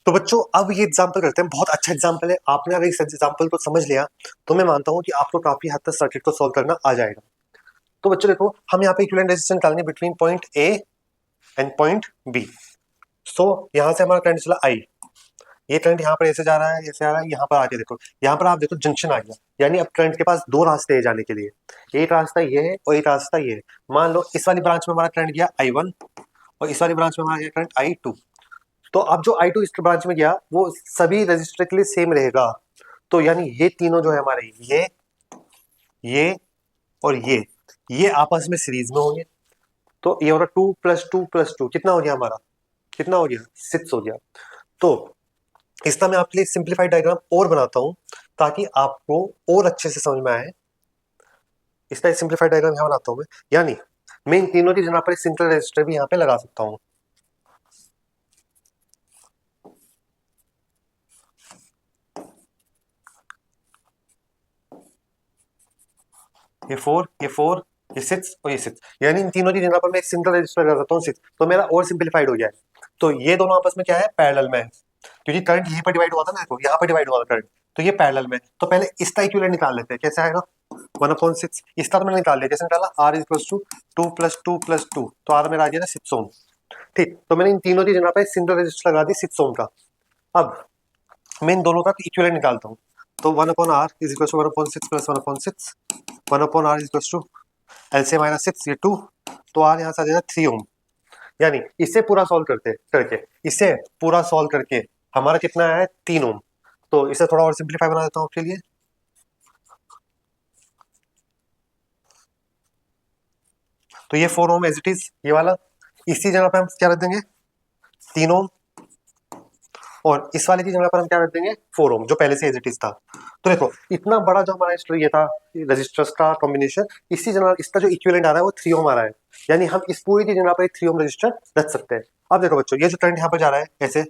तो बच्चों अब ये एग्जाम्पल करते हैं, बहुत अच्छा एग्जाम्पल है। आपने अगर इस एग्जाम्पल को समझ लिया तो मैं मानता हूँ कि आपको काफी हद तक सर्किट को सॉल्व करना आ जाएगा। तो बच्चों देखो, हम यहाँ पे इक्विवेलेंट रेजिस्टेंस निकालेंगे between point A and point B. So यहाँ से हमारा करंट चला आई, ये करंट यहाँ पर ऐसे जा रहा है, ऐसे आ रहा है, यहाँ पर आके देखो, यहाँ पर आप देखो जंक्शन आ गया, यानी अब करंट के पास दो रास्ते हैं जाने के लिए, एक रास्ता ये है और एक रास्ता ये है। मान लो इस वाली ब्रांच में हमारा करंट गया I1 और इस वाली ब्रांच में हमारा गया करंट I2। तो अब जो I2 इस ब्रांच में गया वो सभी रजिस्टर के लिए सेम रहेगा। तो यानी ये तीनों जो है हमारे, ये और ये आपस में सीरीज में होंगे। तो ये हो रहा 2 + 2 + 2 कितना हो गया हमारा, कितना हो गया, 6 हो गया। तो इसका मैं आपके लिए सिंप्लीफाइड डायग्राम और बनाता हूं ताकि आपको और अच्छे से समझ में आए। इसका सिंप्लीफाइड डायग्राम यहाँ बनाता हूं मैं, यानी मैं इन तीनों की जगह पर सिंगल रजिस्टर भी यहाँ पे लगा सकता हूँ। ये 4, ये 4, ये 6 और ये 6, यानी इन तीनों की जगह पर मैं एक सिंगल रजिस्टर लगा सकता हूँ 6। तो मेरा और सिंप्लीफाइड हो गया है। तो ये दोनों आपस में क्या है, पैरेलल में है, क्योंकि करंट यहीं पर डिवाइड हुआ था ना, देखो यहाँ पर डिवाइड हुआ था करंट, तो ये पैरेलल में। तो पहले इसका इक्विवेलेंट निकाल लेते हैं, कैसे आएगा, 1/6। इसका तो मैंने निकाल लिया, कैसे निकाला, R = 2 + 2 + 2, तो R मेरा आ गया ना 6 ओम। ठीक, तो मैंने इन तीनों की जगह पे सिंगल रजिस्टर लगा दी 6 ओम का। अब मैं इन दोनों का इक्विवेलेंट निकालता हूँ। तो 1/R = 1/6 + 1/6, 1/R = LCM आएगा 6, ये 2, तो R यहाँ से आ जाएगा 3 ओम। यानी इसे पूरा सॉल्व इसे पूरा सॉल्व करके हमारा कितना है, 3 ओम। तो इसे थोड़ा और सिंप्लीफाई बना देता हूँ आपके लिए। तो ये 4 ओम एज इट इज, ये वाला, इसी जगह पे हम क्या रख देंगे, 3 ओम, और इस वाले की जगह पर हम क्या रख देंगे, 4 ओम, जो पहले से एज इट इज था। तो देखो इतना बड़ा जो हमारा रजिस्टर ये था, रजिस्टर्स का कॉम्बिनेशन, इसी जगह इसका जो इक्विवेलेंट आ रहा है वो 3 ओम आ रहा है, यानी हम इस पूरी की जगह पर 3 ओम रजिस्टर रख सकते हैं। अब देखो बच्चों, ये जो करंट यहाँ पर जा रहा है ऐसे,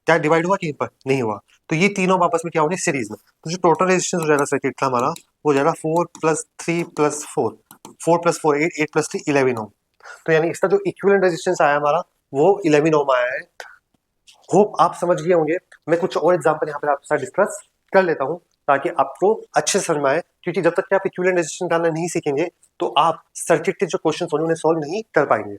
क्या डिवाइड हुआ, कहीं पर नहीं हुआ, तो ये तीनों आपस में क्या होंगे, सीरीज में। तो जो टोटल रेजिस्टेंस हो जाएगा सर्किट का हमारा, वो हो जाएगा 4 + 3 + 4, 4 + 4 8, 8 + 3 11 ओम। तो यानी इसका जो इक्विवेलेंट रेजिस्टेंस आया हमारा वो 11 ओम आया है। होप आप समझ गए होंगे। मैं कुछ और एग्जांपल यहाँ पर आपके साथ डिस्कस कर लेता हूँ ताकि आपको अच्छे से समझ में आए, क्योंकि जब तक कि आप इक्विवेलेंट रेजिस्टेंस डालना नहीं सीखेंगे तो आप सर्किट के जो क्वेश्चन होंगे उन्हें सॉल्व नहीं कर पाएंगे।